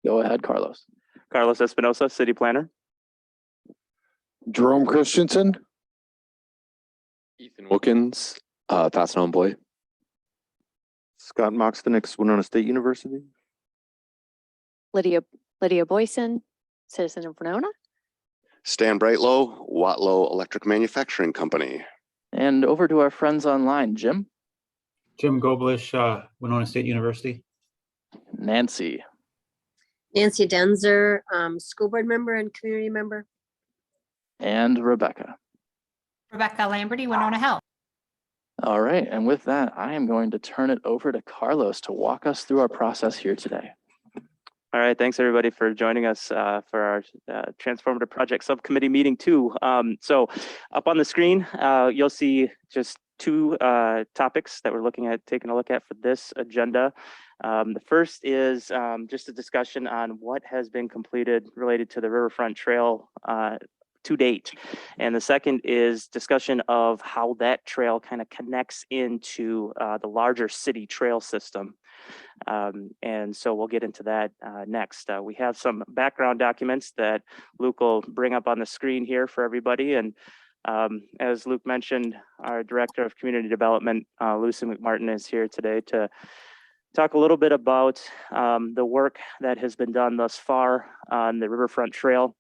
Go ahead, Carlos. Carlos Espinosa, City Planner. Jerome Christensen. Ethan Wilkins, Pasadena employee. Scott Moxton, Winona State University. Lydia Boyson, citizen of Winona. Stan Brightlow, Watlow Electric Manufacturing Company. And over to our friends online, Jim. Jim Goblish, Winona State University. Nancy. Nancy Denzer, school board member and community member. And Rebecca. Rebecca Lamberty, Winona Health. All right, and with that, I am going to turn it over to Carlos to walk us through our process here today. All right, thanks everybody for joining us for our Transformative Project Subcommittee meeting 2. So up on the screen, you'll see just 2 topics that we're taking a look at for this agenda. The first is just a discussion on what has been completed related to the Riverfront Trail to date. And the second is discussion of how that trail kind of connects into the larger city trail system. And so we'll get into that next. We have some background documents that Luke will bring up on the screen here for everybody. And as Luke mentioned, our Director of Community Development, Lucy McMartin, is here today to talk a little bit about the work that has been done thus far on the Riverfront Trail.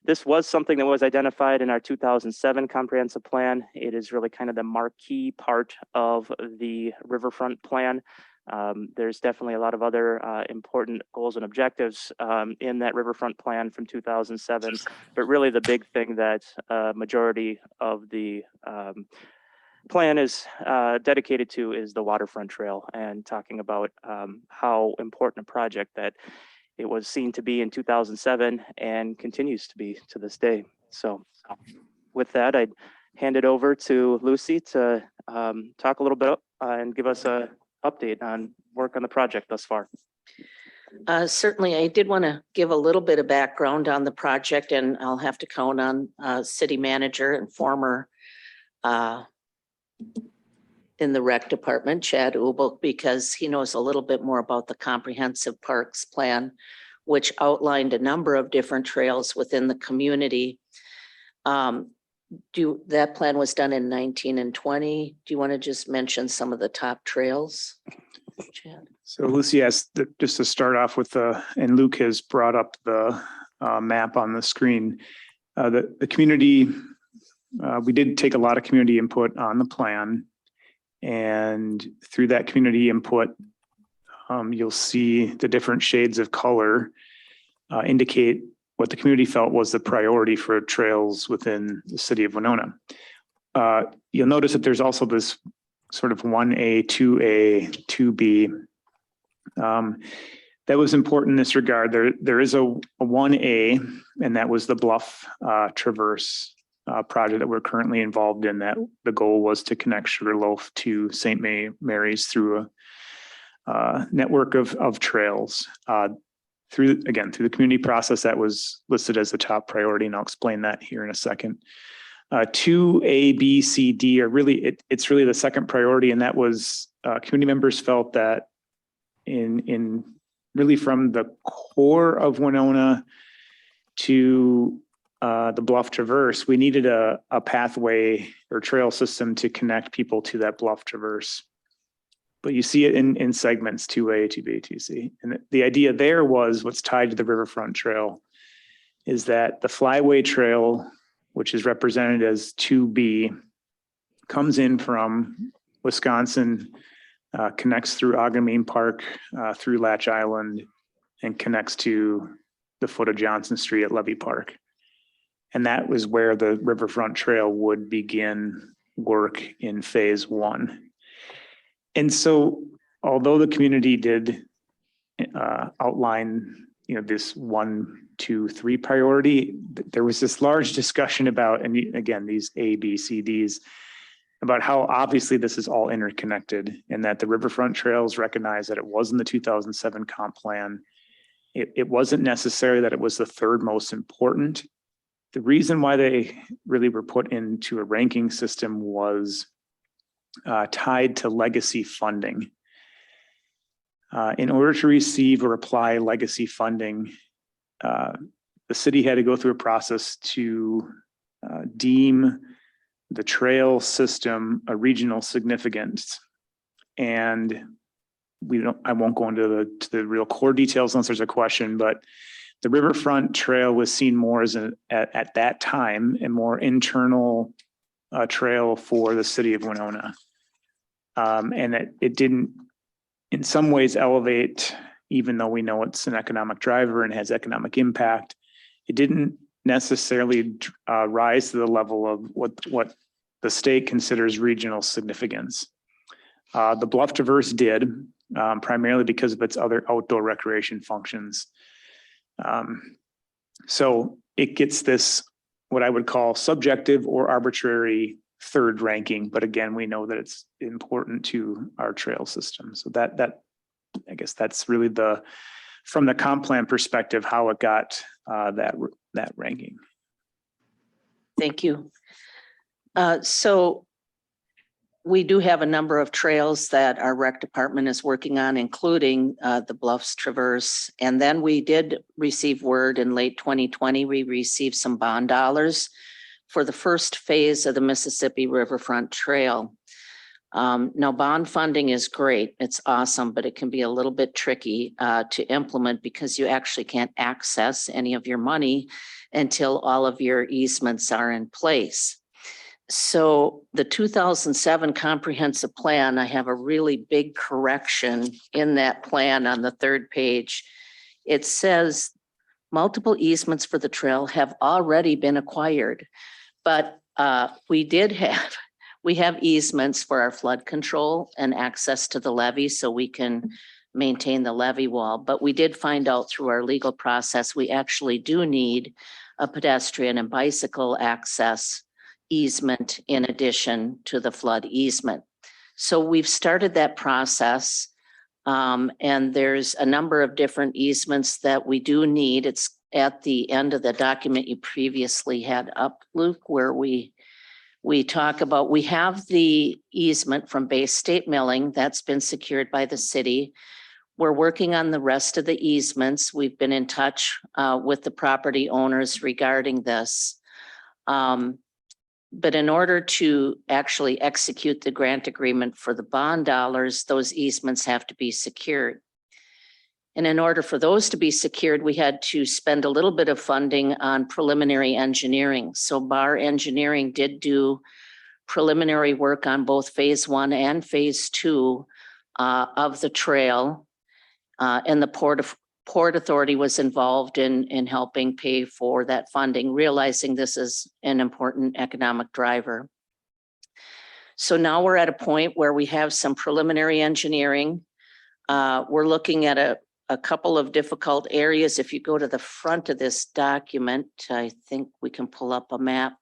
This was something that was identified in our 2007 comprehensive plan. It is really kind of the marquee part of the Riverfront plan. There's definitely a lot of other important goals and objectives in that Riverfront plan from 2007, but really the big thing that majority of the plan is dedicated to is the Waterfront Trail, and talking about how important a project that it was seen to be in 2007 and continues to be to this day. So with that, I'd hand it over to Lucy to talk a little bit and give us a update on work on the project thus far. Certainly, I did want to give a little bit of background on the project, and I'll have to count on city manager and former in the rec department, Chad Ubel, because he knows a little bit more about the comprehensive parks plan, which outlined a number of different trails within the community. That plan was done in 19 and 20. Do you want to just mention some of the top trails, Chad? So Lucy asked just to start off with and Luke has brought up the map on the screen. The community, we did take a lot of community input on the plan. And through that community input, you'll see the different shades of color indicate what the community felt was the priority for trails within the city of Winona. You'll notice that there's also this sort of 1A, 2A, 2B. That was important in this regard. There is a 1A, and that was the Bluff Traverse project that we're currently involved in. That the goal was to connect Sugarloaf to St. Mary's through a network of trails. Through the community process, that was listed as the top priority, and I'll explain that here in a second. 2A, B, C, D are really, it's really the second priority, and that was community members felt that in really from the core of Winona to the Bluff Traverse, we needed a pathway or trail system to connect people to that Bluff Traverse. But you see it in segments 2A, 2B, 2C. And the idea there was what's tied to the Riverfront Trail is that the Flyway Trail, which is represented as 2B, comes in from Wisconsin, connects through Ogden Park, through Latch Island, and connects to the foot of Johnson Street at Levy Park. And that was where the Riverfront Trail would begin work in phase 1. And so, although the community did outline, this 1, 2, 3 priority, there was this large discussion about, and again, these A, B, C, Ds, about how obviously this is all interconnected, and that the Riverfront Trails recognize that it was in the 2007 comp plan. It wasn't necessary that it was the third most important. The reason why they really were put into a ranking system was tied to legacy funding. In order to receive or apply legacy funding, the city had to go through a process to deem the trail system a regional significance. And I won't go into the real core details unless there's a question, but the Riverfront Trail was seen more as at that time, a more internal trail for the city of Winona. And it didn't in some ways elevate, even though we know it's an economic driver and has economic impact, it didn't necessarily rise to the level of what the state considers regional significance. The Bluff Traverse did, primarily because of its other outdoor recreation functions. So it gets this, what I would call subjective or arbitrary third ranking. But again, we know that it's important to our trail system. So that I guess that's really from the comp plan perspective, how it got that ranking. Thank you. So we do have a number of trails that our rec department is working on, including the Bluffs Traverse. And then we did receive word in late 2020, we received some bond dollars for the first phase of the Mississippi Riverfront Trail. Now, bond funding is great. It's awesome, but it can be a little bit tricky to implement because you actually can't access any of your money until all of your easements are in place. So the 2007 comprehensive plan, I have a really big correction in that plan on the third page. It says multiple easements for the trail have already been acquired, but we have easements for our flood control and access to the levee so we can maintain the levee wall. But we did find out through our legal process, we actually do need a pedestrian and bicycle access easement in addition to the flood easement. So we've started that process, and there's a number of different easements that we do need. It's at the end of the document you previously had up, Luke, where we talk about, we have the easement from Bay State Milling that's been secured by the city. We're working on the rest of the easements. We've been in touch with the property owners regarding this. But in order to actually execute the grant agreement for the bond dollars, those easements have to be secured. And in order for those to be secured, we had to spend a little bit of funding on preliminary engineering. So Bar Engineering did do preliminary work on both phase 1 and phase 2 of the trail. And the Port Authority was involved in helping pay for that funding, realizing this is an important economic driver. So now we're at a point where we have some preliminary engineering. We're looking at a couple of difficult areas. If you go to the front of this document, I think we can pull up a map.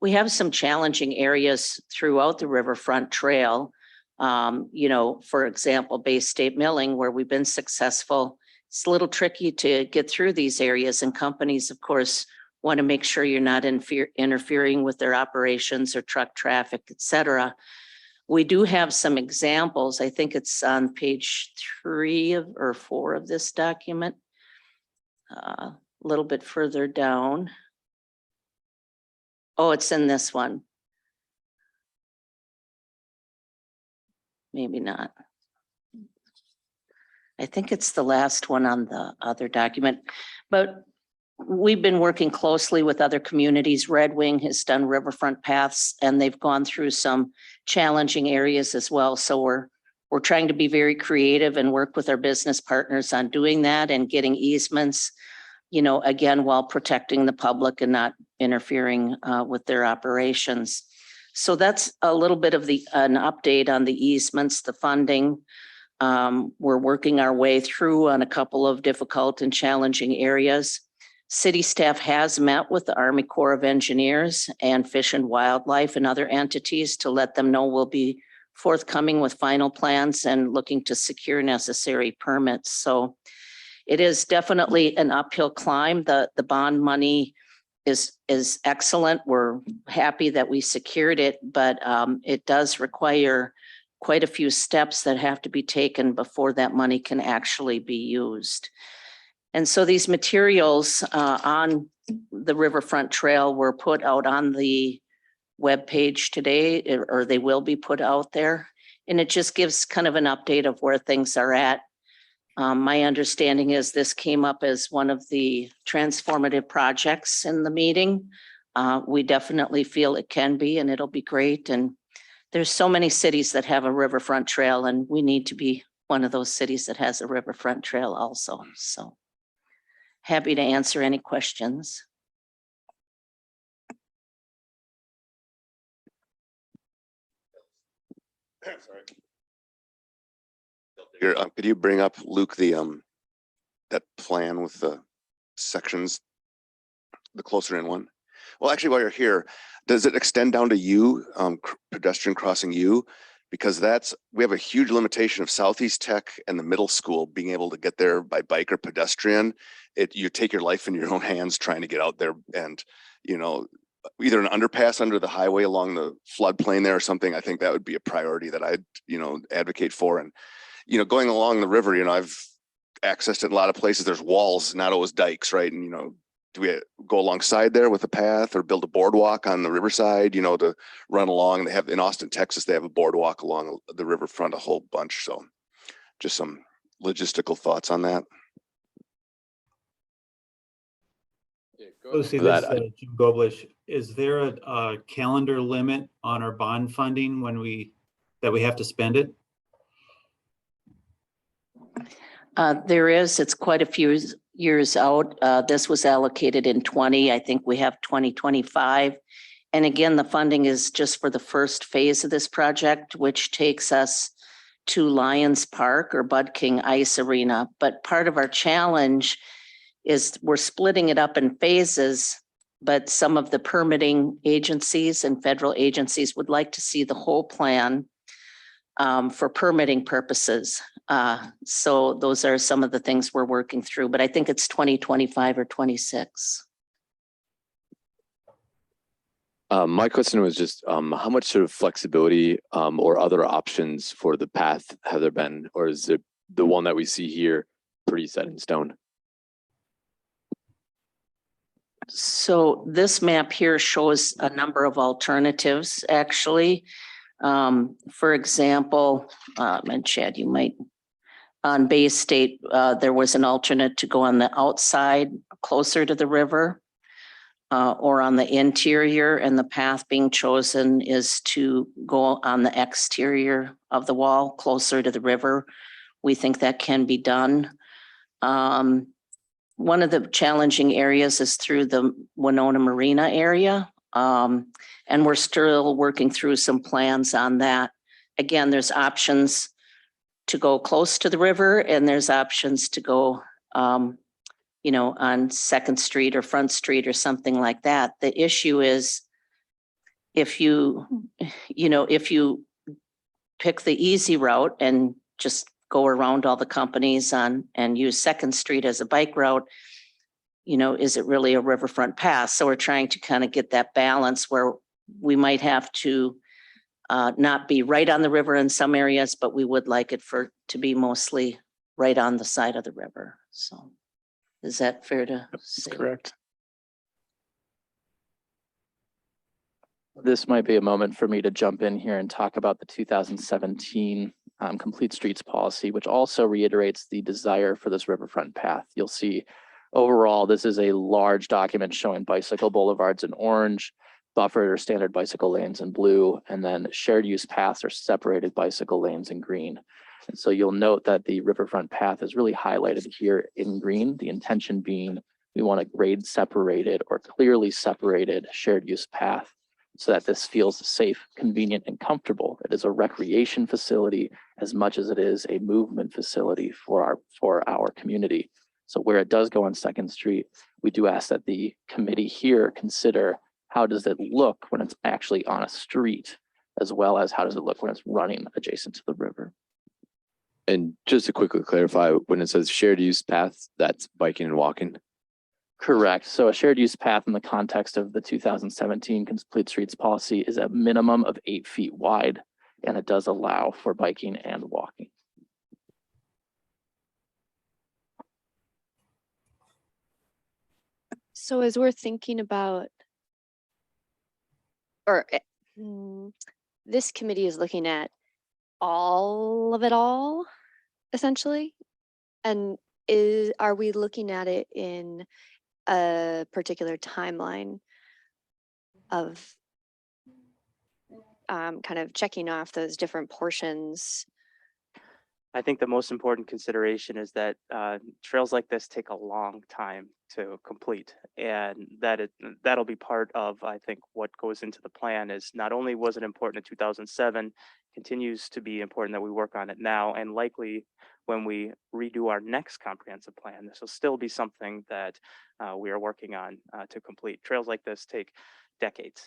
We have some challenging areas throughout the Riverfront Trail. For example, Bay State Milling, where we've been successful. It's a little tricky to get through these areas, and companies, of course, want to make sure you're not interfering with their operations or truck traffic, et cetera. We do have some examples. I think it's on page 3 or 4 of this document, a little bit further down. Oh, it's in this one. Maybe not. I think it's the last one on the other document, but we've been working closely with other communities. Red Wing has done riverfront paths, and they've gone through some challenging areas as well. So we're trying to be very creative and work with our business partners on doing that and getting easements, again, while protecting the public and not interfering with their operations. So that's a little bit of an update on the easements, the funding. We're working our way through on a couple of difficult and challenging areas. City staff has met with the Army Corps of Engineers and Fish and Wildlife and other entities to let them know we'll be forthcoming with final plans and looking to secure necessary permits. So it is definitely an uphill climb. The bond money is excellent. We're happy that we secured it, but it does require quite a few steps that have to be taken before that money can actually be used. And so these materials on the Riverfront Trail were put out on the webpage today, or they will be put out there. And it just gives kind of an update of where things are at. My understanding is this came up as one of the transformative projects in the meeting. We definitely feel it can be, and it'll be great. And there's so many cities that have a riverfront trail, and we need to be one of those cities that has a riverfront trail also. So happy to answer any questions. Sorry. Here, could you bring up, Luke, the that plan with the sections, the closer in one? Well, actually, while you're here, does it extend down to U, pedestrian crossing U? Because we have a huge limitation of Southeast Tech and the middle school being able to get there by bike or pedestrian. You take your life in your own hands trying to get out there, and either an underpass under the highway along the floodplain there or something. I think that would be a priority that I'd advocate for. And going along the river, I've accessed it in a lot of places. There's walls, not always dikes, right? And do we go alongside there with a path or build a boardwalk on the riverside, to run along? They have in Austin, Texas, they have a boardwalk along the riverfront, a whole bunch. So just some logistical thoughts on that. Lucy, this is Jim Goblish. Is there a calendar limit on our bond funding that we have to spend it? There is. It's quite a few years out. This was allocated in 20. I think we have 2025. And again, the funding is just for the first phase of this project, which takes us to Lions Park or Bud King Ice Arena. But part of our challenge is we're splitting it up in phases, but some of the permitting agencies and federal agencies would like to see the whole plan for permitting purposes. So those are some of the things we're working through, but I think it's 2025 or 26. My question was just how much sort of flexibility or other options for the path have there been, or is it the one that we see here pretty set in stone? So this map here shows a number of alternatives, actually. For example, and Chad, you might, on Bay State, there was an alternate to go on the outside, closer to the river, or on the interior, and the path being chosen is to go on the exterior of the wall, closer to the river. We think that can be done. One of the challenging areas is through the Winona Marina area. And we're still working through some plans on that. Again, there's options to go close to the river, and there's options to go, on 2nd Street or Front Street or something like that. The issue is if you pick the easy route and just go around all the companies and use 2nd Street as a bike route, is it really a riverfront path? So we're trying to kind of get that balance where we might have to not be right on the river in some areas, but we would like it to be mostly right on the side of the river. So is that fair to say? That's correct. This might be a moment for me to jump in here and talk about the 2017 Complete Streets Policy, which also reiterates the desire for this riverfront path. You'll see overall, this is a large document showing bicycle boulevards in orange, buffered or standard bicycle lanes in blue, and then shared use paths or separated bicycle lanes in green. And so you'll note that the riverfront path is really highlighted here in green, the intention being we want a grade separated or clearly separated shared use path so that this feels safe, convenient, and comfortable. It is a recreation facility as much as it is a movement facility for our community. So where it does go on 2nd Street, we do ask that the committee here consider how does it look when it's actually on a street, as well as how does it look when it's running adjacent to the river. And just to quickly clarify, when it says shared use path, that's biking and walking? Correct. So a shared use path in the context of the 2017 Complete Streets Policy is a minimum of 8 feet wide and it does allow for biking and walking. So as we're thinking about, or this committee is looking at all of it all, essentially? And are we looking at it in a particular timeline of kind of checking off those different portions? I think the most important consideration is that trails like this take a long time to complete, and that'll be part of, I think, what goes into the plan. Is not only was it important in 2007, continues to be important that we work on it now, and likely when we redo our next comprehensive plan, this will still be something that we are working on to complete. Trails like this take decades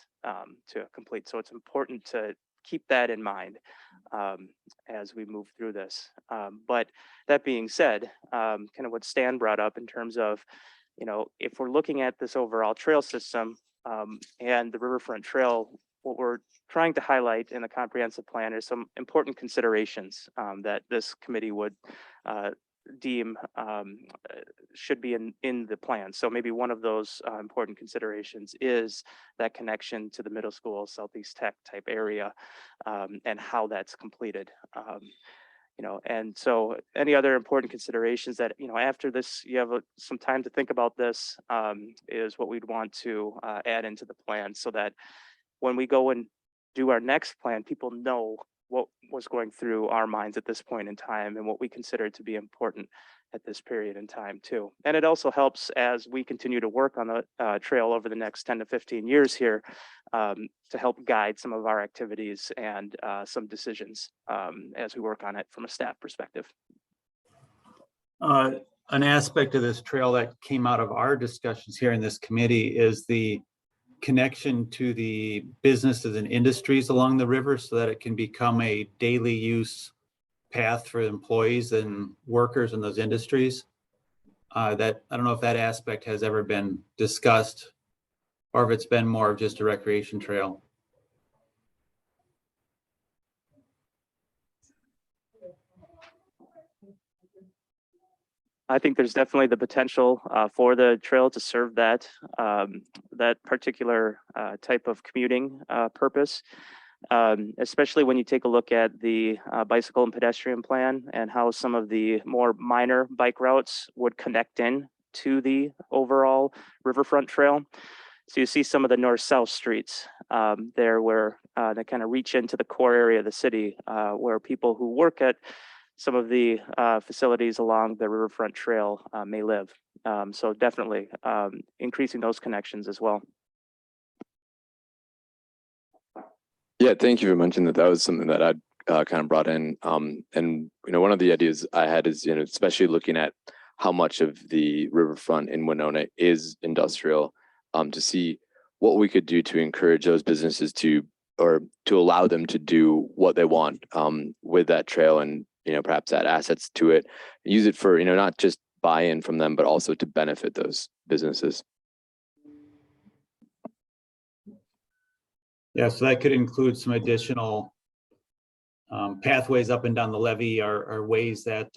to complete, so it's important to keep that in mind as we move through this. But that being said, kind of what Stan brought up in terms of, if we're looking at this overall trail system and the Riverfront Trail, what we're trying to highlight in the comprehensive plan is some important considerations that this committee would deem should be in the plan. So maybe one of those important considerations is that connection to the middle school, Southeast Tech type area, and how that's completed. And so any other important considerations that, after this, you have some time to think about this, is what we'd want to add into the plan, so that when we go and do our next plan, people know what was going through our minds at this point in time and what we consider to be important at this period in time too. And it also helps as we continue to work on the trail over the next 10 to 15 years here to help guide some of our activities and some decisions as we work on it from a staff perspective. An aspect of this trail that came out of our discussions here in this committee is the connection to the businesses and industries along the river, so that it can become a daily use path for employees and workers in those industries. That I don't know if that aspect has ever been discussed, or if it's been more of just a recreation trail. I think there's definitely the potential for the trail to serve that particular type of commuting purpose, especially when you take a look at the bicycle and pedestrian plan and how some of the more minor bike routes would connect in to the overall Riverfront Trail. So you see some of the north-south streets there where they kind of reach into the core area of the city where people who work at some of the facilities along the Riverfront Trail may live. So definitely increasing those connections as well. Yeah, thank you for mentioning that. That was something that I'd kind of brought in. And one of the ideas I had is, especially looking at how much of the riverfront in Winona is industrial, to see what we could do to encourage those businesses to allow them to do what they want with that trail, and perhaps add assets to it, use it for not just buy-in from them, but also to benefit those businesses. Yeah, so that could include some additional pathways up and down the levee, or ways that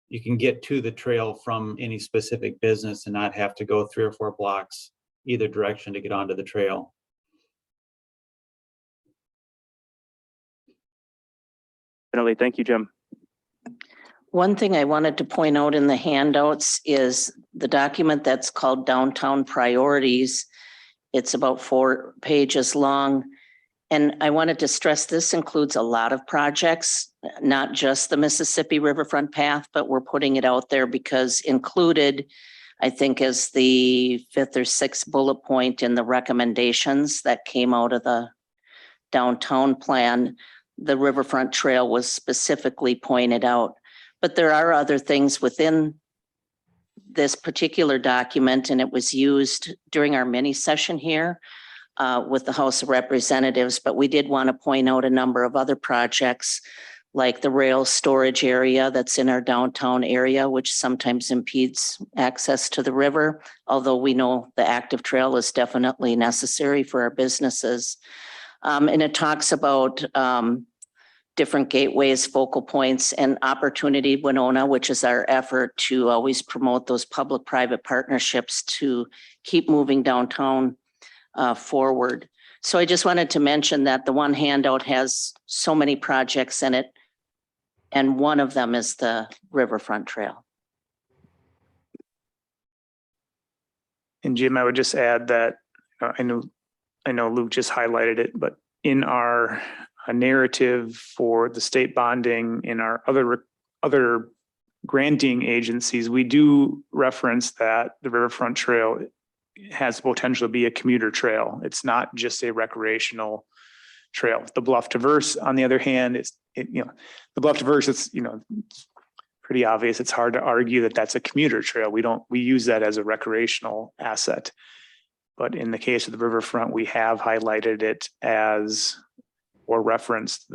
you can get to the trail from any specific business and not have to go 3 or 4 blocks either direction to get onto the trail. Definitely. Thank you, Jim. One thing I wanted to point out in the handouts is the document that's called Downtown Priorities. It's about 4 pages long. And I wanted to stress this includes a lot of projects, not just the Mississippi Riverfront Path, but we're putting it out there because included, I think, is the 5th or 6th bullet point in the recommendations that came out of the downtown plan. The Riverfront Trail was specifically pointed out, but there are other things within this particular document, and it was used during our mini session here with the House of Representatives, but we did want to point out a number of other projects like the rail storage area that's in our downtown area, which sometimes impedes access to the river, although we know the active trail is definitely necessary for our businesses. And it talks about different gateways, focal points, and Opportunity Winona, which is our effort to always promote those public-private partnerships to keep moving downtown forward. So I just wanted to mention that the one handout has so many projects in it, and one of them is the Riverfront Trail. And Jim, I would just add that I know Luke just highlighted it, but in our narrative for the state bonding in our other granting agencies, we do reference that the Riverfront Trail has the potential to be a commuter trail. It's not just a recreational trail. The Bluff Traverse, on the other hand, the Bluff Traverse, it's pretty obvious. It's hard to argue that that's a commuter trail. We use that as a recreational asset. But in the case of the Riverfront, we have highlighted it as, or referenced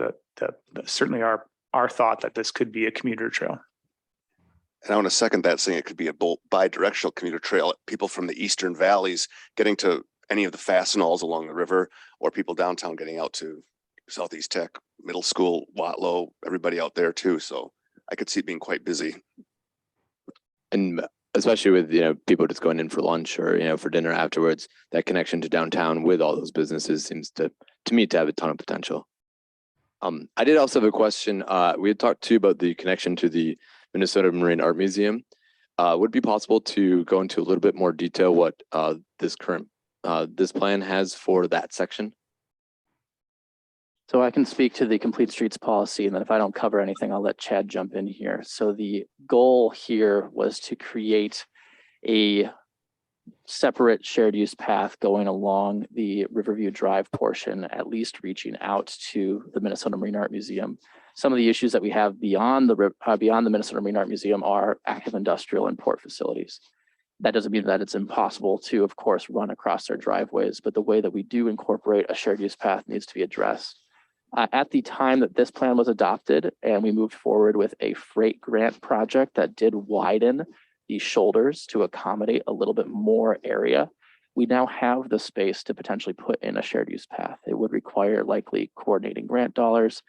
certainly our thought that this could be a commuter trail. And I want to second that, saying it could be a bi-directional commuter trail. People from the eastern valleys getting to any of the fastenals along the river, or people downtown getting out to Southeast Tech, Middle School, Watlow, everybody out there too. So I could see it being quite busy. And especially with, people just going in for lunch or, for dinner afterwards, that connection to downtown with all those businesses seems to me to have a ton of potential. I did also have a question. We had talked too about the connection to the Minnesota Marine Art Museum. Would it be possible to go into a little bit more detail what this plan has for that section? So I can speak to the complete streets policy, and then if I don't cover anything, I'll let Chad jump in here. So the goal here was to create a separate shared use path going along the Riverview Drive portion, at least reaching out to the Minnesota Marine Art Museum. Some of the issues that we have beyond the Minnesota Marine Art Museum are active industrial and port facilities. That doesn't mean that it's impossible to, of course, run across their driveways, but the way that we do incorporate a shared use path needs to be addressed. At the time that this plan was adopted and we moved forward with a freight grant project that did widen the shoulders to accommodate a little bit more area, we now have the space to potentially put in a shared use path. It would require likely coordinating grant dollars.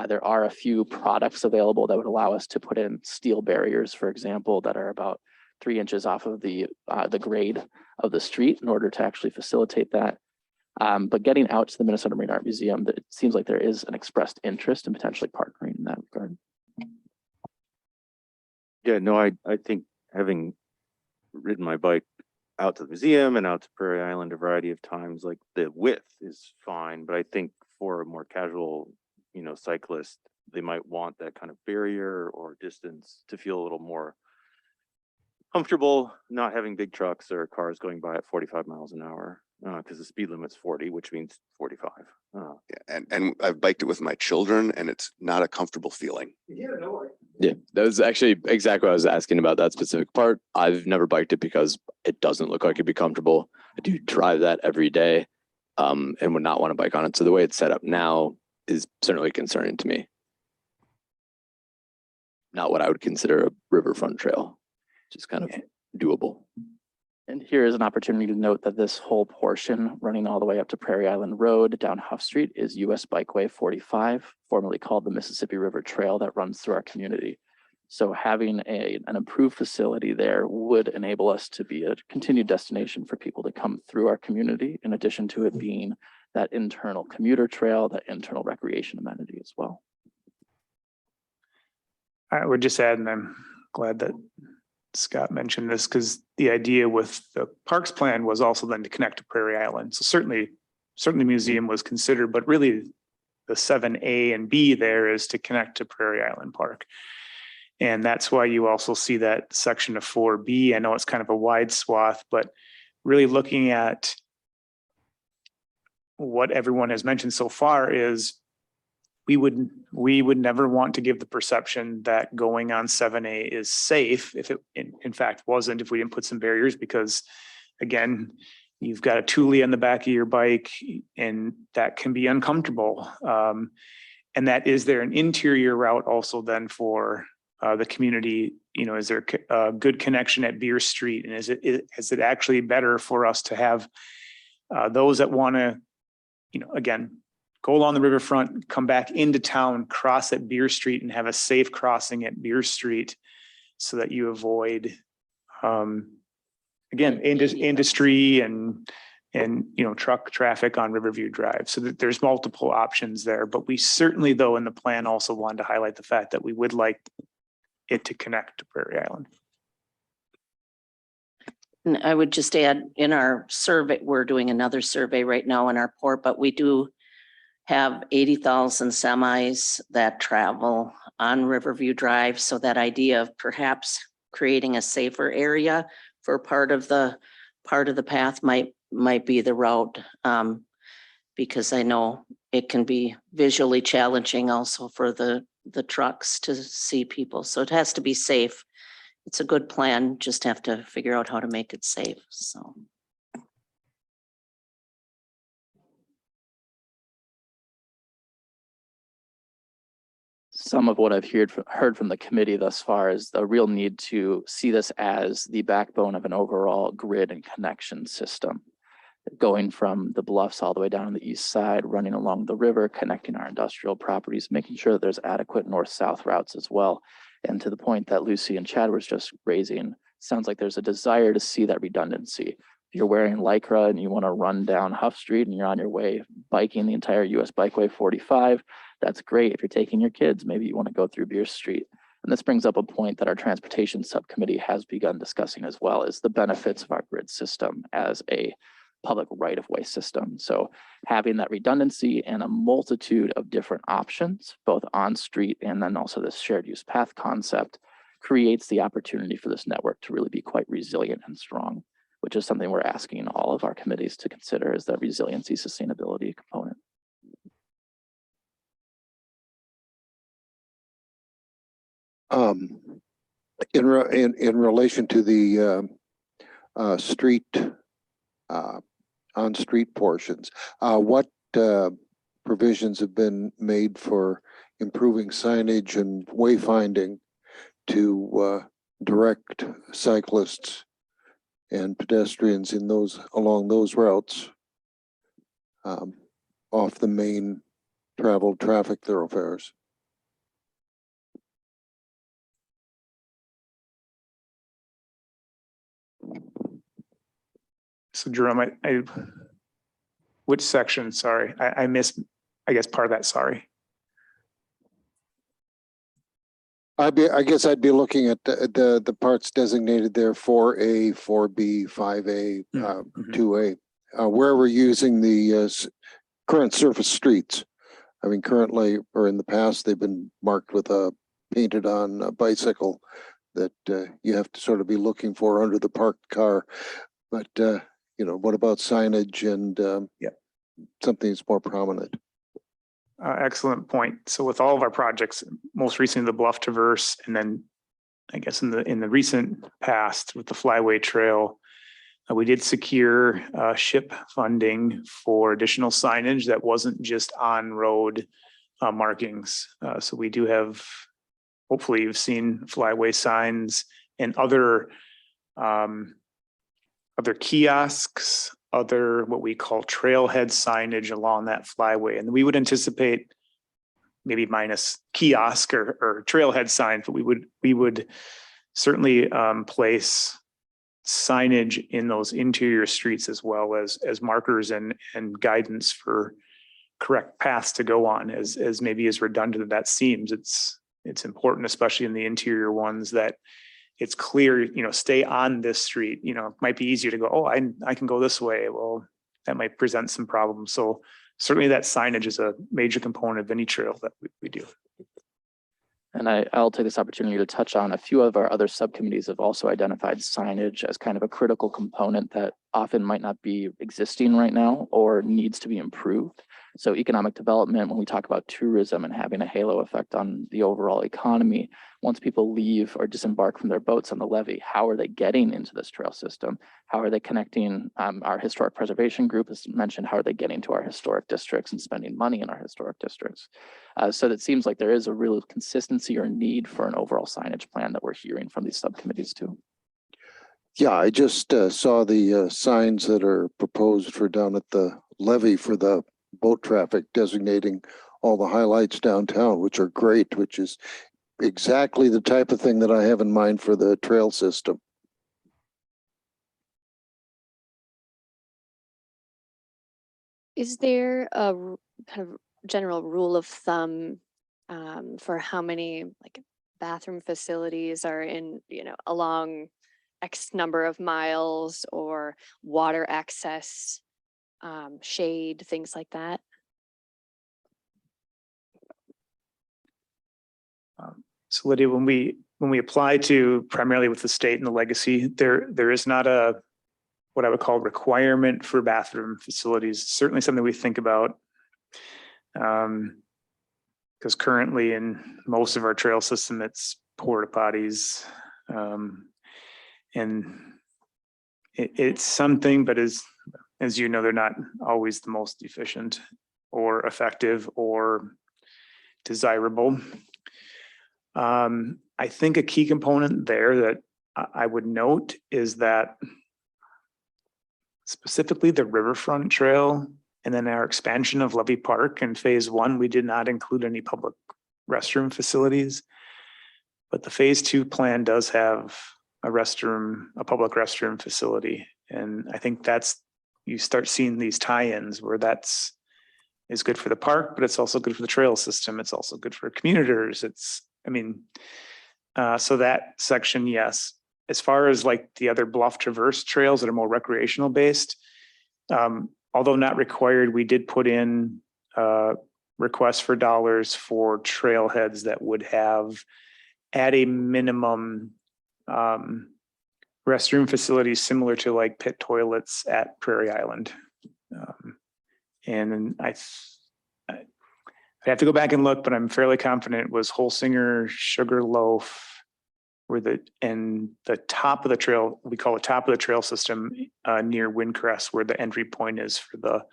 There are a few products available that would allow us to put in steel barriers, for example, that are about 3 inches off of the grade of the street in order to actually facilitate that. But getting out to the Minnesota Marine Art Museum, it seems like there is an expressed interest in potentially partnering in that regard. Yeah, no, I think having ridden my bike out to the museum and out to Prairie Island a variety of times, like the width is fine, but I think for a more casual, cyclist, they might want that kind of barrier or distance to feel a little more comfortable, not having big trucks or cars going by at 45 miles an hour. Because the speed limit's 40, which means 45. Yeah, and I've biked it with my children, and it's not a comfortable feeling. Yeah, that was actually exactly what I was asking about, that specific part. I've never biked it because it doesn't look like it'd be comfortable. I do drive that every day, and would not want to bike on it. So the way it's set up now is certainly concerning to me. Not what I would consider a riverfront trail, just kind of doable. And here is an opportunity to note that this whole portion running all the way up to Prairie Island Road down Huff Street is US Bikeway 45, formerly called the Mississippi River Trail, that runs through our community. So having an improved facility there would enable us to be a continued destination for people to come through our community, in addition to it being that internal commuter trail, that internal recreation amenity as well. I would just add, and I'm glad that Scott mentioned this, because the idea with the parks plan was also then to connect to Prairie Island. So certainly museum was considered, but really the 7A and B there is to connect to Prairie Island Park. And that's why you also see that section of 4B. I know it's kind of a wide swath, but really looking at what everyone has mentioned so far is we would never want to give the perception that going on 7A is safe if it in fact wasn't, if we didn't put some barriers, because again, you've got a Thule on the back of your bike and that can be uncomfortable. And that is there an interior route also then for the community? Is there a good connection at Beer Street? And is it actually better for us to have those that want to, again, go along the riverfront, come back into town, cross at Beer Street and have a safe crossing at Beer Street so that you avoid, again, industry and truck traffic on Riverview Drive. So that there's multiple options there, but we certainly though in the plan also wanted to highlight the fact that we would like it to connect to Prairie Island. And I would just add, in our survey, we're doing another survey right now in our port, but we do have 80,000 semis that travel on Riverview Drive. So that idea of perhaps creating a safer area for part of the path might be the route. Because I know it can be visually challenging also for the trucks to see people. So it has to be safe. It's a good plan, just have to figure out how to make it safe, so. Some of what I've heard from the committee thus far is the real need to see this as the backbone of an overall grid and connection system. Going from the bluffs all the way down on the east side, running along the river, connecting our industrial properties, making sure that there's adequate north-south routes as well. And to the point that Lucy and Chad was just raising, sounds like there's a desire to see that redundancy. If you're wearing Lycra and you want to run down Huff Street and you're on your way biking the entire US Bikeway 45, that's great. If you're taking your kids, maybe you want to go through Beer Street. And this brings up a point that our transportation subcommittee has begun discussing as well, is the benefits of our grid system as a public right-of-way system. So having that redundancy and a multitude of different options, both on street and then also this shared use path concept, creates the opportunity for this network to really be quite resilient and strong, which is something we're asking all of our committees to consider, is that resiliency sustainability component. In relation to the street on street portions, what provisions have been made for improving signage and wayfinding to direct cyclists and pedestrians in along those routes off the main traveled traffic thoroughfares? So Jerome, which section? Sorry, I missed, I guess, part of that. Sorry. I guess I'd be looking at the parts designated there 4A, 4B, 5A, 2A, where we're using the current surface streets. I mean, currently or in the past, they've been marked with a painted on bicycle that you have to sort of be looking for under the parked car. But what about signage and something that's more prominent? Excellent point. So with all of our projects, most recently the Bluff Traverse, and then I guess in the recent past with the Flyway Trail, we did secure SHIP funding for additional signage that wasn't just on road markings. So we do have, hopefully you've seen Flyway signs and other kiosks, other what we call trailhead signage along that flyway. And we would anticipate maybe minus kiosk or trailhead signs, but we would certainly place signage in those interior streets as well as markers and guidance for correct paths to go on, as maybe as redundant as that seems. It's important, especially in the interior ones, that it's clear, stay on this street. It might be easier to go, oh, I can go this way. Well, that might present some problems. So certainly that signage is a major component of any trail that we do. And I'll take this opportunity to touch on a few of our other subcommittees have also identified signage as kind of a critical component that often might not be existing right now or needs to be improved. So economic development, when we talk about tourism and having a halo effect on the overall economy, once people leave or disembark from their boats on the levee, how are they getting into this trail system? How are they connecting? Our historic preservation group has mentioned, how are they getting to our historic districts and spending money in our historic districts? So it seems like there is a real consistency or need for an overall signage plan that we're hearing from these subcommittees too. Yeah, I just saw the signs that are proposed for down at the levee for the boat traffic, designating all the highlights downtown, which are great, which is exactly the type of thing that I have in mind for the trail system. Is there a kind of general rule of thumb for how many like bathroom facilities are in, along X number of miles, or water access, shade, things like that? So Lydia, when we apply to primarily with the state and the legacy, there is not a what I would call requirement for bathroom facilities. Certainly something we think about. Because currently in most of our trail system, it's porta potties. And it's something, but as you know, they're not always the most efficient or effective or desirable. I think a key component there that I would note is that specifically the Riverfront Trail and then our expansion of Levy Park in phase 1, we did not include any public restroom facilities. But the phase 2 plan does have a public restroom facility. And I think you start seeing these tie-ins where is good for the park, but it's also good for the trail system. It's also good for commuters. So that section, yes. As far as like the other bluff traverse trails that are more recreational based, although not required, we did put in requests for dollars for trailheads that would have at a minimum restroom facilities similar to like pit toilets at Prairie Island. And I have to go back and look, but I'm fairly confident it was Holsinger, Sugarloaf, and the top of the trail, we call it top of the trail system near Windcrest, where the entry point is for the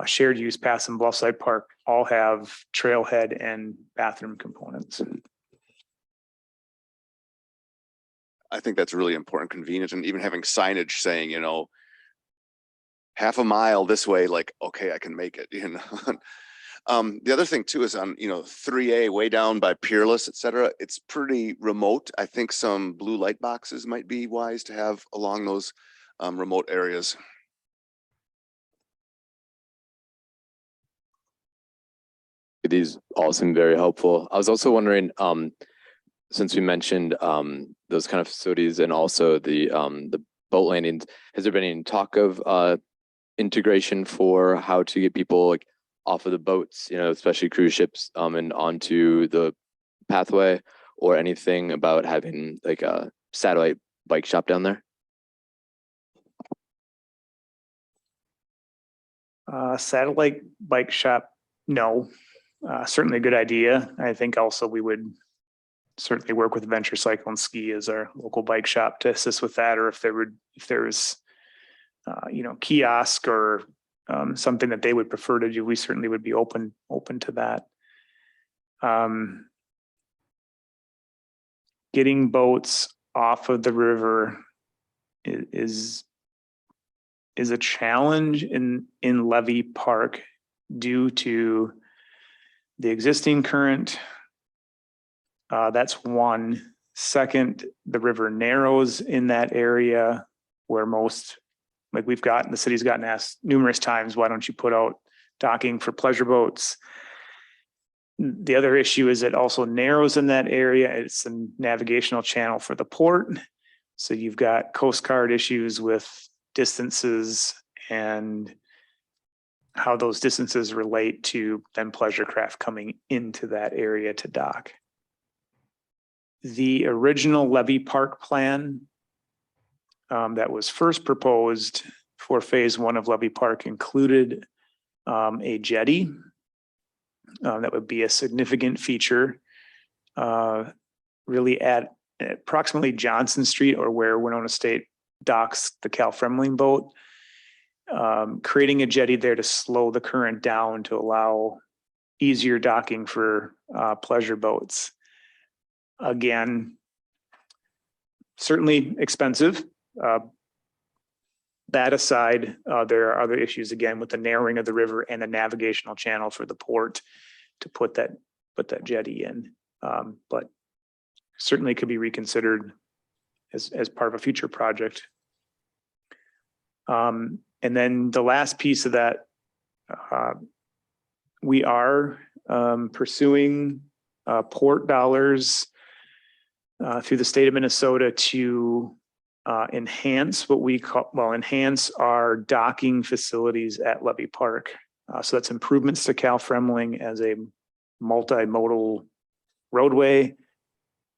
shared use paths in Bluffside Park, all have trailhead and bathroom components. I think that's really important, convenient, and even having signage saying, half a mile this way, like, okay, I can make it, The other thing too is on, 3A way down by Peerless, et cetera. It's pretty remote. I think some blue light boxes might be wise to have along those remote areas. These all seem very helpful. I was also wondering, since we mentioned those kind of facilities and also the boat landings, has there been any talk of integration for how to get people like off of the boats, especially cruise ships, and onto the pathway, or anything about having like a satellite bike shop down there? Satellite bike shop, no. Certainly a good idea. I think also we would certainly work with Venture Cycle and Ski as our local bike shop to assist with that, or if there was kiosk or something that they would prefer to do, we certainly would be open to that. Getting boats off of the river is a challenge in Levy Park due to the existing current. That's one. Second, the river narrows in that area where the city's gotten asked numerous times, why don't you put out docking for pleasure boats? The other issue is it also narrows in that area. It's a navigational channel for the port. So you've got Coast Guard issues with distances and how those distances relate to then pleasure craft coming into that area to dock. The original Levy Park plan that was first proposed for phase 1 of Levy Park included a jetty. That would be a significant feature, really at approximately Johnson Street, or where Winona State docks the Cal Fremling boat, creating a jetty there to slow the current down to allow easier docking for pleasure boats. Again, certainly expensive, that aside, there are other issues again with the narrowing of the river and the navigational channel for the port to put that jetty in. But certainly could be reconsidered as part of a future project. And then the last piece of that, we are pursuing port dollars through the state of Minnesota to enhance what we call, enhance our docking facilities at Levy Park. So that's improvements to Cal Fremling as a multimodal roadway,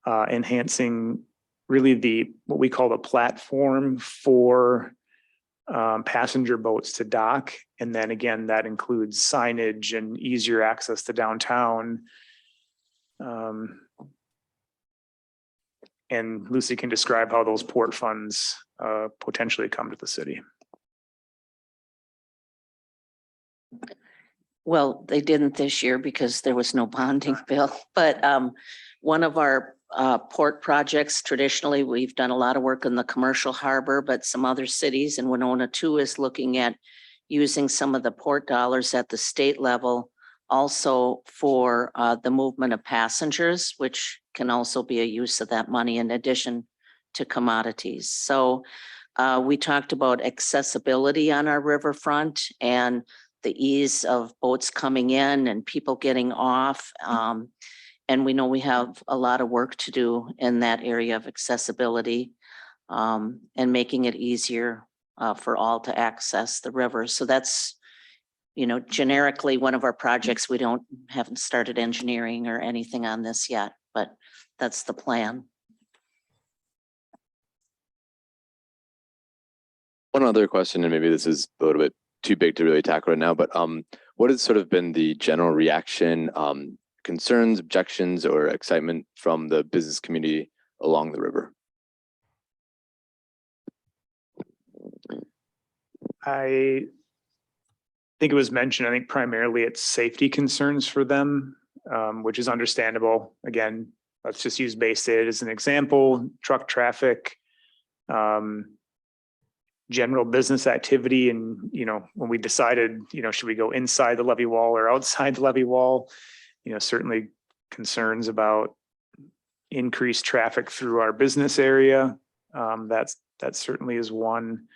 enhancing really what we call the platform for passenger boats to dock. And then again, that includes signage and easier access to downtown. And Lucy can describe how those port funds potentially come to the city. Well, they didn't this year because there was no bonding bill, but one of our port projects, traditionally, we've done a lot of work in the commercial harbor, but some other cities, and Winona too is looking at using some of the port dollars at the state level also for the movement of passengers, which can also be a use of that money in addition to commodities. So we talked about accessibility on our riverfront and the ease of boats coming in and people getting off. And we know we have a lot of work to do in that area of accessibility and making it easier for all to access the river. So that's, you know, generically one of our projects. We haven't started engineering or anything on this yet, but that's the plan. One other question, and maybe this is a little bit too big to really tackle right now, but what has sort of been the general reaction, concerns, objections, or excitement from the business community along the river? I think it was mentioned, I think primarily it's safety concerns for them, which is understandable. Again, let's just use Bay State as an example, truck traffic, general business activity. And, you know, when we decided, you know, should we go inside the levee wall or outside the levee wall, you know, certainly concerns about increased traffic through our business area. That certainly is one.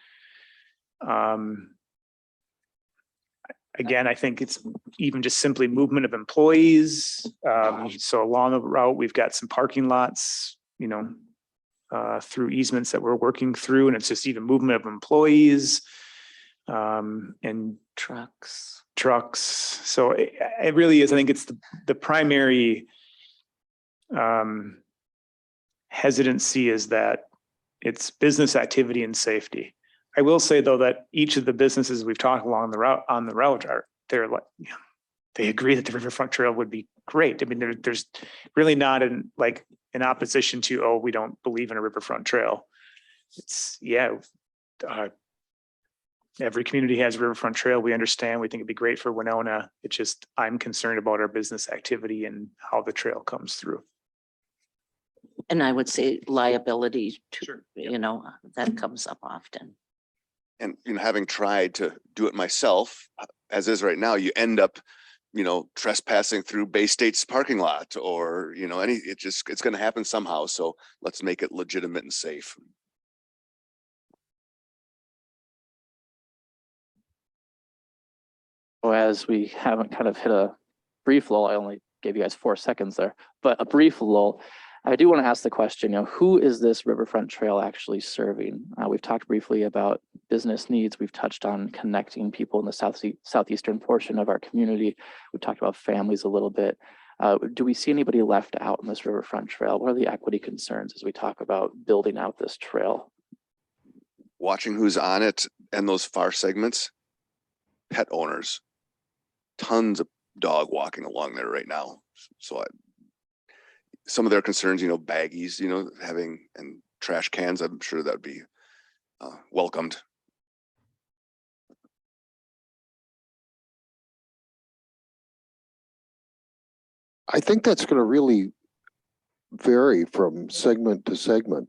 Again, I think it's even just simply movement of employees. So along the route, we've got some parking lots, you know, through easements that we're working through, and it's just even movement of employees and trucks. So it really is, I think it's the primary hesitancy is that it's business activity and safety. I will say though that each of the businesses we've talked along the route they're like, they agree that the Riverfront Trail would be great. I mean, there's really not an opposition to, oh, we don't believe in a Riverfront Trail. It's every community has a Riverfront Trail. We understand. We think it'd be great for Winona. It's just I'm concerned about our business activity and how the trail comes through. And I would say liability to, Sure. you know, that comes up often. And, you know, having tried to do it myself, as is right now, you end up, you know, trespassing through Bay State's parking lot or, you know, it's going to happen somehow. So let's make it legitimate and safe. So as we haven't kind of hit a brief lull, I only gave you guys 4 seconds there, but a brief lull. I do want to ask the question, you know, who is this Riverfront Trail actually serving? We've talked briefly about business needs. We've touched on connecting people in the southeastern portion of our community. We've talked about families a little bit. Do we see anybody left out in this Riverfront Trail? What are the equity concerns as we talk about building out this trail? Watching who's on it and those far segments, pet owners, tons of dog walking along there right now. So some of their concerns, you know, baggies, you know, having and trash cans, I'm sure that'd be welcomed. I think that's going to really vary from segment to segment.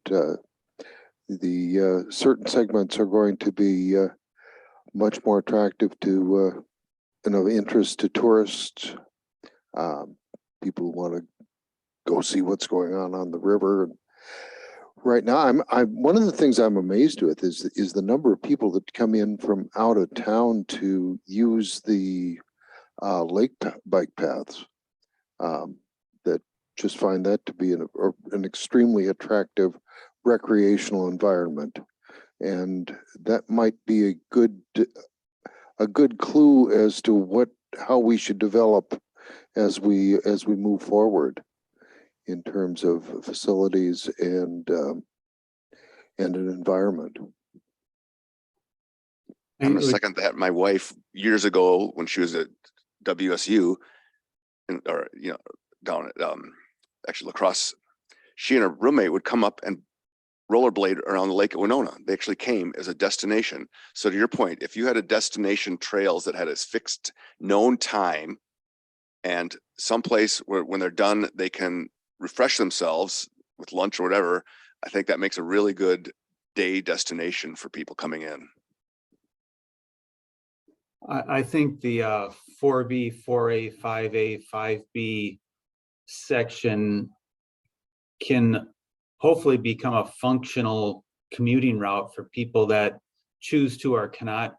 the certain segments are going to be much more attractive to and of interest to tourists. People who want to go see what's going on the river. Right now, I'm one of the things I'm amazed with is the number of people that come in from out of town to use the bike paths. That just find that to be an extremely attractive recreational environment, and that might be a good clue as to how we should develop as we move forward in terms of facilities and an environment. I'm gonna second that. My wife years ago, when she was at WSU, or down at actually La Crosse, she and her roommate would come up and rollerblade around the lake at Winona. They actually came as a destination. So to your point, if you had a destination trails that had a fixed known time and someplace where when they're done, they can refresh themselves with lunch or whatever, I think that makes a really good day destination for people coming in. I think the 4B, 4A, 5A, 5B section can hopefully become a functional commuting route for people that choose to or cannot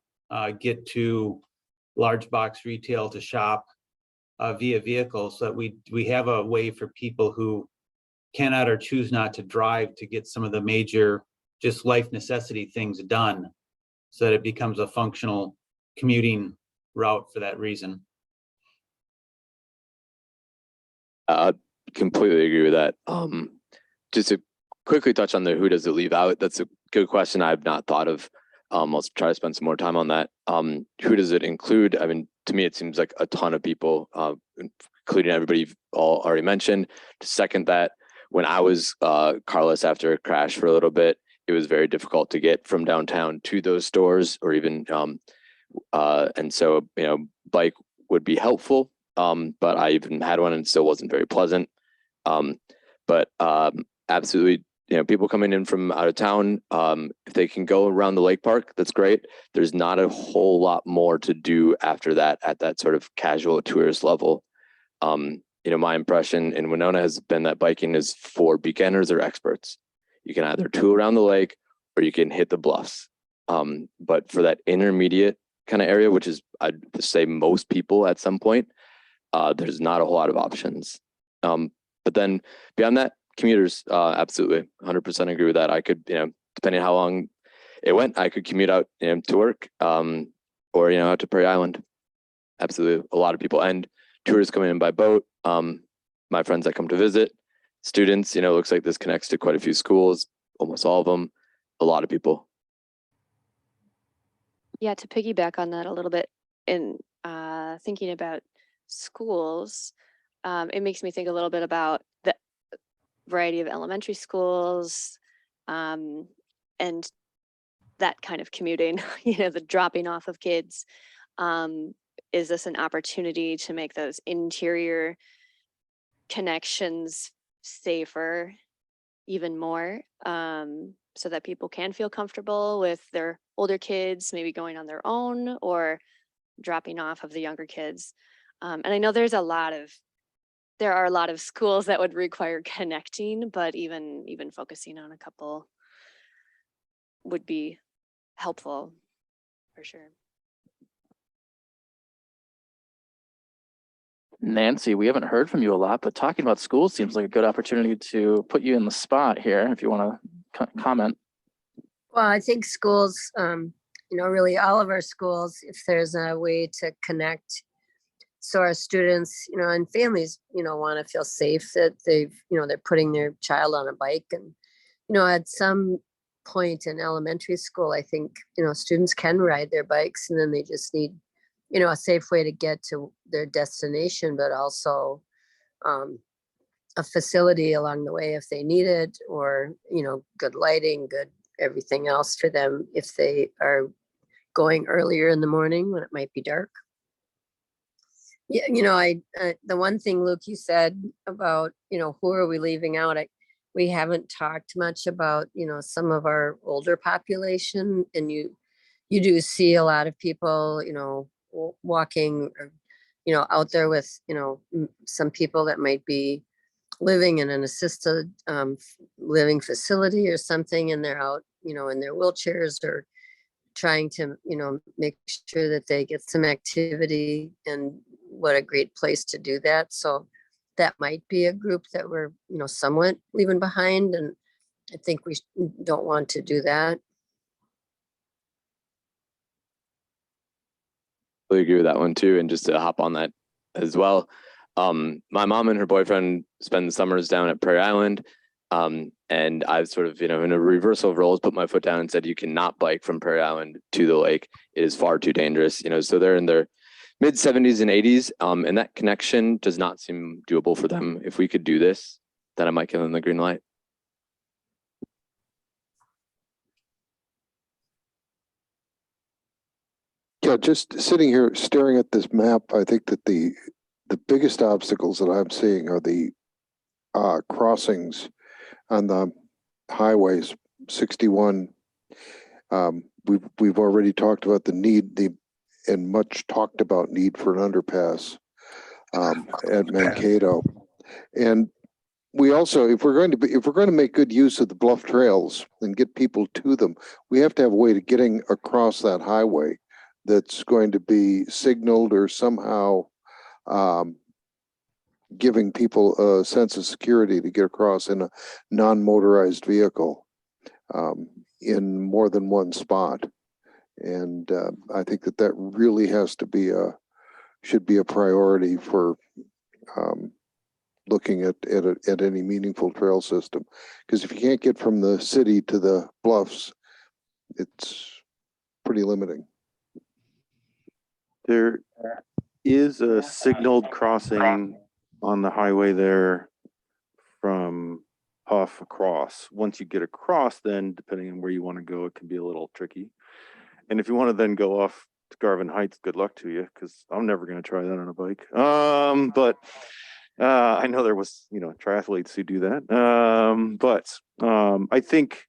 get to large box retail to shop via vehicle, so that we have a way for people who cannot or choose not to drive to get some of the major just life necessity things done, so that it becomes a functional commuting route for that reason. Completely agree with that. Just to quickly touch on who does it leave out, that's a good question I've not thought of. I'll try to spend some more time on that. Who does it include? I mean, to me, it seems like a ton of people, including everybody you've all already mentioned. To second that, when I was carless after a crash for a little bit, it was very difficult to get from downtown to those stores, or even, and so, bike would be helpful. But I even had one and it still wasn't very pleasant. But absolutely, people coming in from out of town, if they can go around the lake park, that's great. There's not a whole lot more to do after that at that sort of casual tourist level. My impression in Winona has been that biking is for beginners or experts. You can either tour around the lake or you can hit the bluffs. But for that intermediate kind of area, which is, I'd say most people at some point, there's not a whole lot of options. But then beyond that, commuters, absolutely, 100% agree with that. I could, depending on how long it went, I could commute out to work, or out to Prairie Island. Absolutely, a lot of people, and tourists coming in by boat. My friends that come to visit, students. Looks like this connects to quite a few schools, almost all of them. A lot of people. Yeah, to piggyback on that a little bit, in thinking about schools, it makes me think a little bit about the variety of elementary schools, and that kind of commuting, the dropping off of kids. Is this an opportunity to make those interior connections safer even more, so that people can feel comfortable with their older kids, maybe going on their own or dropping off of the younger kids? And I know there are a lot of schools that would require connecting, but even focusing on a couple would be helpful for sure. Nancy, we haven't heard from you a lot, but talking about schools seems like a good opportunity to put you in the spot here if you want to comment. Well, I think schools, really all of our schools, if there's a way to connect, so our students, and families, want to feel safe that they're putting their child on a bike. And, at some point in elementary school, I think, students can ride their bikes, and then they just need, a safe way to get to their destination, but also a facility along the way if they need it, or, good lighting, good everything else for them if they are going earlier in the morning when it might be dark. Yeah, the one thing, Luke, you said about, who are we leaving out? we haven't talked much about, you know, some of our older population, and you do see a lot of people, you know, walking, or, you know, out there with, you know, some people that might be living in an assisted living facility or something, and they're out, you know, in their wheelchairs, or trying to, you know, make sure that they get some activity, and what a great place to do that. So that might be a group that we're, you know, somewhat leaving behind, and I think we don't want to do that. I agree with that one too. And just to hop on that as well, my mom and her boyfriend spend the summers down at Prairie Island. And I've sort of, you know, in a reversal of roles, put my foot down and said, you cannot bike from Prairie Island to the lake. It is far too dangerous, you know, so they're in their mid 70s and 80s. And that connection does not seem doable for them. If we could do this, then I might give them the green light. Yeah, just sitting here staring at this map, I think that the biggest obstacles that I'm seeing are the crossings on the highways. 61. We've already talked about the need, and much talked about need for an underpass at Mankato, and we also, if we're going to make good use of the bluff trails and get people to them, we have to have a way to getting across that highway that's going to be signaled, or somehow giving people a sense of security to get across in a non-motorized vehicle in more than one spot. And I think that really has to be should be a priority for looking at any meaningful trail system. Because if you can't get from the city to the bluffs, it's pretty limiting. There is a signaled crossing on the highway there from Huff across. Once you get across, then depending on where you want to go, it can be a little tricky. And if you want to then go off to Garvin Heights, good luck to you, because I'm never going to try that on a bike. But I know there was, you know, triathletes who do that. I think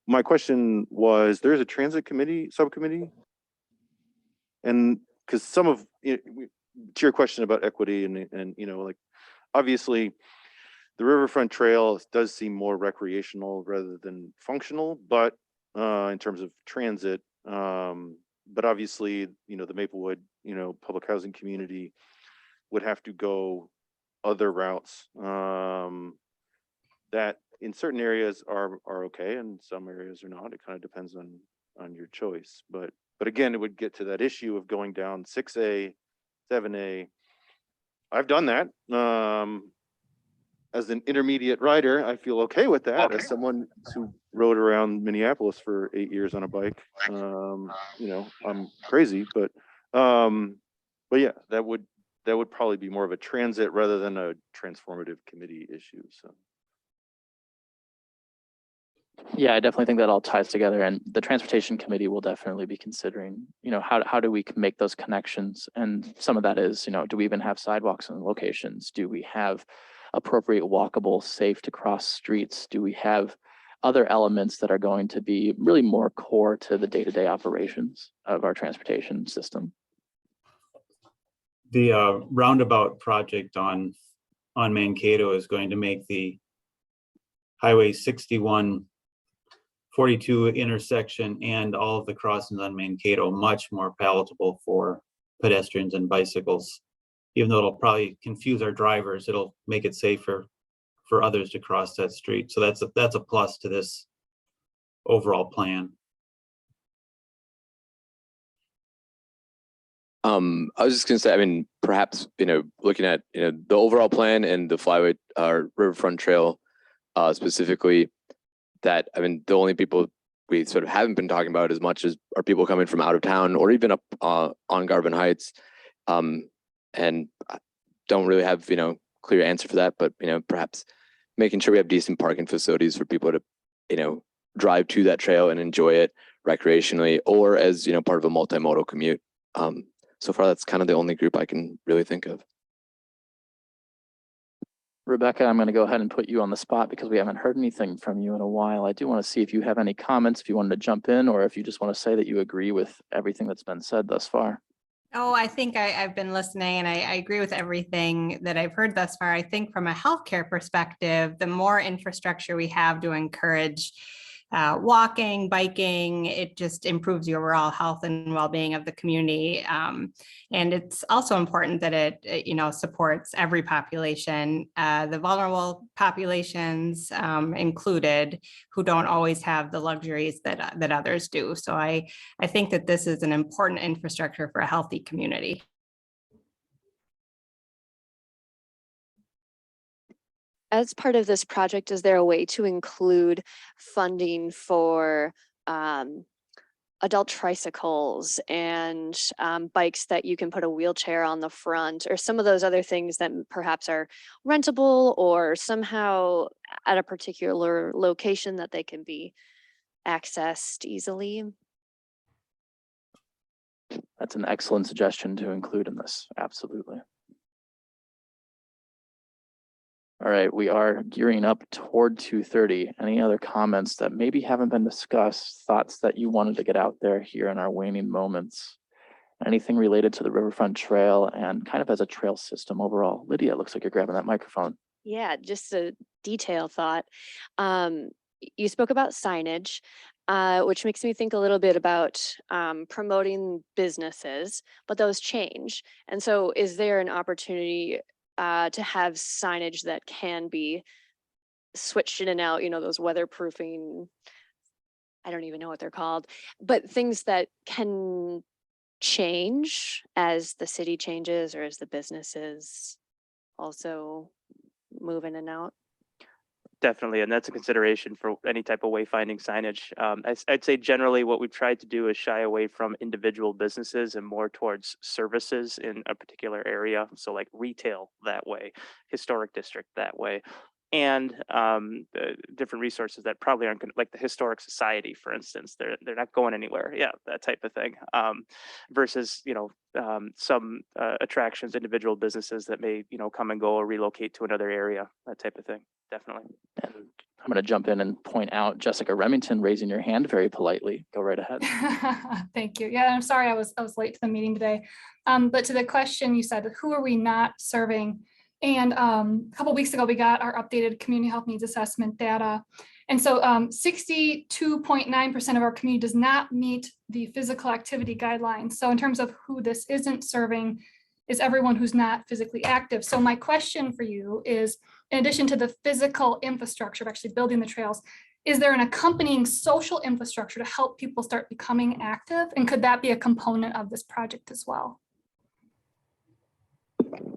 my question was, there's a transit subcommittee, and because some of, you know, to your question about equity and you know, like, obviously the Riverfront Trail does seem more recreational rather than functional, but in terms of transit, but obviously, you know, the Maplewood, you know, public housing community would have to go other routes that in certain areas are okay, and some areas are not. It kind of depends on your choice, but again, it would get to that issue of going down 6A, 7A. I've done that. As an intermediate rider, I feel okay with that. As someone who rode around Minneapolis for 8 years on a bike, you know, I'm crazy, but yeah, that would probably be more of a transit rather than a transformative committee issue. So. Yeah, I definitely think that all ties together, and the transportation committee will definitely be considering, you know, how do we make those connections? And some of that is, you know, do we even have sidewalks in locations? Do we have appropriate walkable, safe to cross streets? Do we have other elements that are going to be really more core to the day-to-day operations of our transportation system? The roundabout project on Mankato is going to make the Highway 61 42 intersection and all of the crossings on Mankato much more palatable for pedestrians and bicycles. Even though it'll probably confuse our drivers, it'll make it safer for others to cross that street. So that's a plus to this overall plan. I was just gonna say, I mean, perhaps, you know, looking at, you know, the overall plan and the Flyway Riverfront Trail specifically, that, I mean, the only people we sort of haven't been talking about as much as are people coming from out of town or even up on Garvin Heights, and I don't really have, you know, clear answer for that, but, you know, perhaps making sure we have decent parking facilities for people to, you know, drive to that trail and enjoy it recreationally, or as, you know, part of a multimodal commute. So far, that's kind of the only group I can really think of. Rebecca, I'm going to go ahead and put you on the spot because we haven't heard anything from you in a while. I do want to see if you have any comments, if you wanted to jump in, or if you just want to say that you agree with everything that's been said thus far. Oh, I think I've been listening and I agree with everything that I've heard thus far. I think from a healthcare perspective, the more infrastructure we have to encourage walking, biking, it just improves the overall health and well-being of the community. And it's also important that it supports every population, the vulnerable populations included, who don't always have the luxuries that others do. So I think that this is an important infrastructure for a healthy community. As part of this project, is there a way to include funding for adult tricycles and bikes that you can put a wheelchair on the front, or some of those other things that perhaps are rentable or somehow at a particular location that they can be accessed easily? That's an excellent suggestion to include in this. Absolutely. All right, we are gearing up toward 2:30. Any other comments that maybe haven't been discussed, thoughts that you wanted to get out there here in our waning moments? Anything related to the Riverfront Trail and kind of as a trail system overall? Lydia, it looks like you're grabbing that microphone. Yeah, just a detail thought. You spoke about signage, which makes me think a little bit about promoting businesses, but those change. And so is there an opportunity to have signage that can be switched in and out, those weatherproofing, I don't even know what they're called, but things that can change as the city changes or as the businesses also move in and out? Definitely, and that's a consideration for any type of wayfinding signage. I'd say generally what we've tried to do is shy away from individual businesses and more towards services in a particular area. So like retail that way, historic district that way, and different resources that probably aren't going to, like the Historic Society, for instance, they're not going anywhere. Yeah, that type of thing. Versus some attractions, individual businesses that may come and go or relocate to another area, that type of thing. Definitely. And I'm going to jump in and point out Jessica Remington raising your hand very politely. Go right ahead. Thank you. Yeah, I'm sorry I was late to the meeting today. But to the question you said, who are we not serving? And a couple of weeks ago, we got our updated community health needs assessment data. And so 62.9% of our community does not meet the physical activity guidelines. So in terms of who this isn't serving, is everyone who's not physically active. So my question for you is, in addition to the physical infrastructure of actually building the trails, is there an accompanying social infrastructure to help people start becoming active? And could that be a component of this project as well?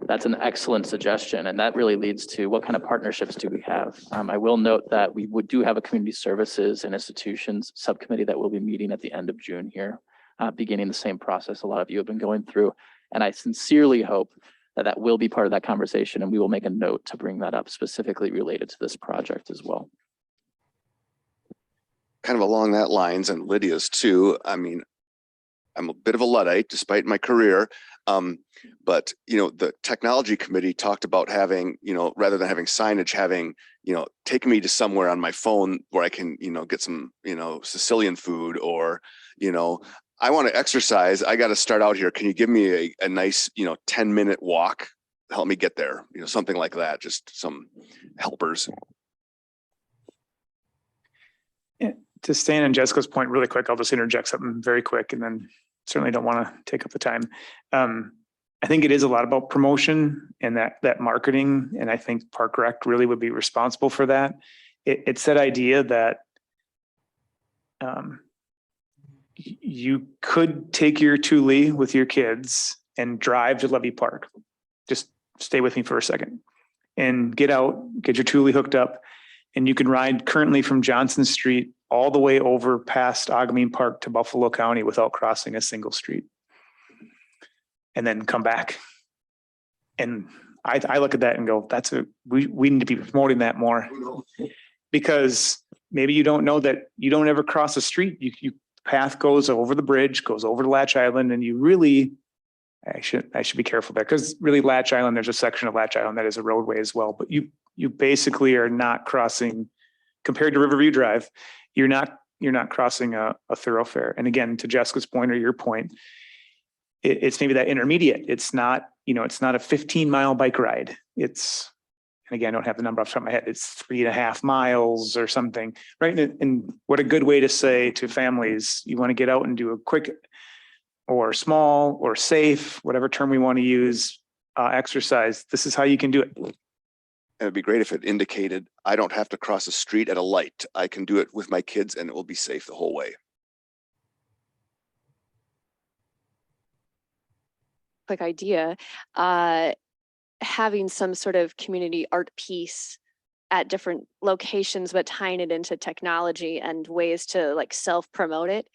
That's an excellent suggestion. And that really leads to what kind of partnerships do we have? I will note that we do have a community services and institutions subcommittee that will be meeting at the end of June here, beginning the same process a lot of you have been going through. And I sincerely hope that that will be part of that conversation, and we will make a note to bring that up specifically related to this project as well. Kind of along that lines, and Lydia's too. I mean, I'm a bit of a Luddite despite my career. But the technology committee talked about having, rather than having signage, having, take me to somewhere on my phone where I can, get some, Sicilian food, or, I want to exercise. I got to start out here. Can you give me a nice, 10-minute walk? Help me get there. Something like that. Just some helpers. To stand on Jessica's point really quick, I'll just interject something very quick, and then certainly don't want to take up the time. I think it is a lot about promotion and that marketing, and I think Park Rec really would be responsible for that. It's that idea that you could take your Thule with your kids and drive to Levy Park. Just stay with me for a second and get out, get your Thule hooked up, and you can ride currently from Johnson Street all the way over past Ogden Park to Buffalo County without crossing a single street, and then come back. And I look at that and go, we need to be promoting that more, because maybe you don't know that you don't ever cross a street. You path goes over the bridge, goes over to Latch Island, and you really, I should be careful there, because really Latch Island, there's a section of Latch Island that is a roadway as well, but You basically are not crossing, compared to Riverview Drive, you're not crossing a thoroughfare. And again, to Jessica's point or your point, it's maybe that intermediate. It's not, it's not a 15-mile bike ride. It's, and again, I don't have the number off the top of my head. It's 3.5 miles or something, right? And what a good way to say to families, you want to get out and do a quick or small or safe, whatever term we want to use, exercise. This is how you can do it. It'd be great if it indicated, I don't have to cross a street at a light. I can do it with my kids and it will be safe the whole way. Quick idea, having some sort of community art piece at different locations, but tying it into technology and ways to like self-promote it,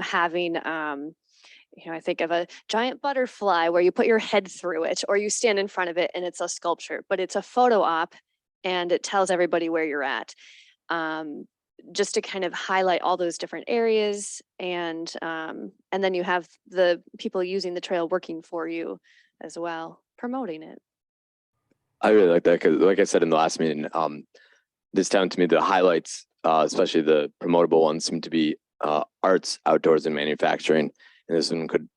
having, I think of a giant butterfly where you put your head through it or you stand in front of it and it's a sculpture, but it's a photo op and it tells everybody where you're at. Just to kind of highlight all those different areas, and then you have the people using the trail working for you as well, promoting it. I really like that because, like I said in the last meeting, this town, to me, the highlights, especially the promotable ones, seem to be arts, outdoors, and manufacturing. And this one could,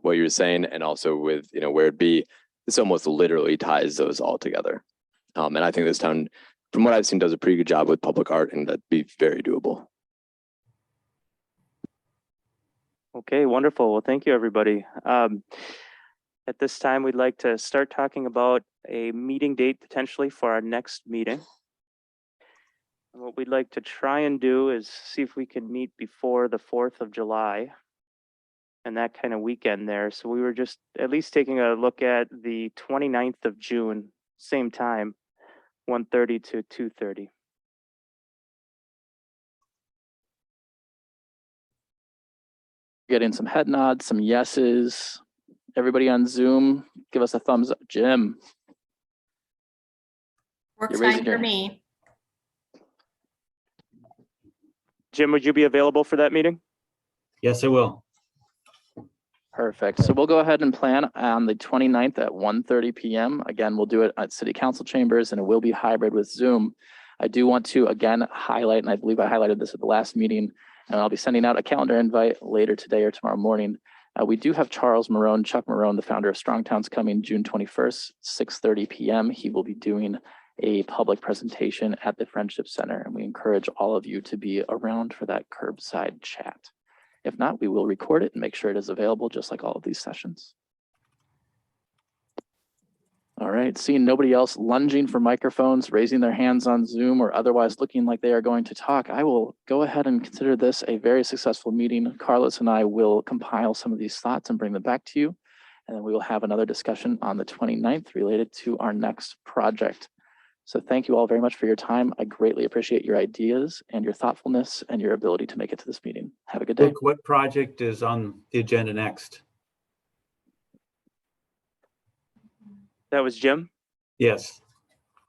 what you were saying, and also with, where it be, this almost literally ties those all together. And I think this town, from what I've seen, does a pretty good job with public art, and that'd be very doable. Okay, wonderful. Well, thank you, everybody. At this time, we'd like to start talking about a meeting date potentially for our next meeting. And what we'd like to try and do is see if we can meet before the 4th of July and that kind of weekend there. So we were just at least taking a look at the 29th of June, same time, 1:30 to 2:30. Getting some head nods, some yeses. Everybody on Zoom, give us a thumbs up. Jim. Works You're raising fine your for me. Jim, would you be available for that meeting? Yes, I will. Perfect. So we'll go ahead and plan on the 29th at 1:30 p.m. Again, we'll do it at City Council chambers, and it will be hybrid with Zoom. I do want to again highlight, and I believe I highlighted this at the last meeting, and I'll be sending out a calendar invite later today or tomorrow morning. We do have Chuck Marone, the founder of Strong Towns, coming June 21st, 6:30 p.m. He will be doing a public presentation at the Friendship Center, and we encourage all of you to be around for that curbside chat. If not, we will record it and make sure it is available, just like all of these sessions. All right, seeing nobody else lunging for microphones, raising their hands on Zoom, or otherwise looking like they are going to talk, I will go ahead and consider this a very successful meeting. Carlos and I will compile some of these thoughts and bring them back to you. And then we will have another discussion on the 29th related to our next project. So thank you all very much for your time. I greatly appreciate your ideas and your thoughtfulness and your ability to make it to this meeting. Have a good day. Luke, what project is on the agenda next? That was Jim. Yes.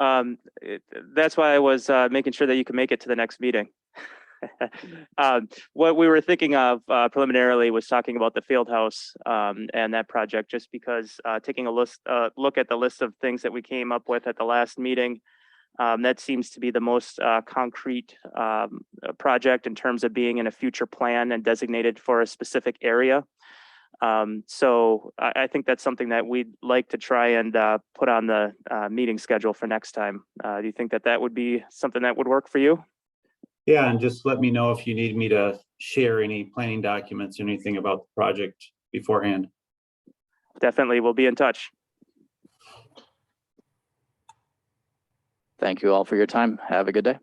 That's why I was making sure that you can make it to the next meeting. What we were thinking of preliminarily was talking about the field house and that project, just because taking a look at the list of things that we came up with at the last meeting, that seems to be the most concrete project in terms of being in a future plan and designated for a specific area. So I think that's something that we'd like to try and put on the meeting schedule for next time. Do you think that that would be something that would work for you? Yeah, and just let me know if you need me to share any planning documents or anything about the project beforehand. Definitely, we'll be in touch. Thank you all for your time. Have a good day.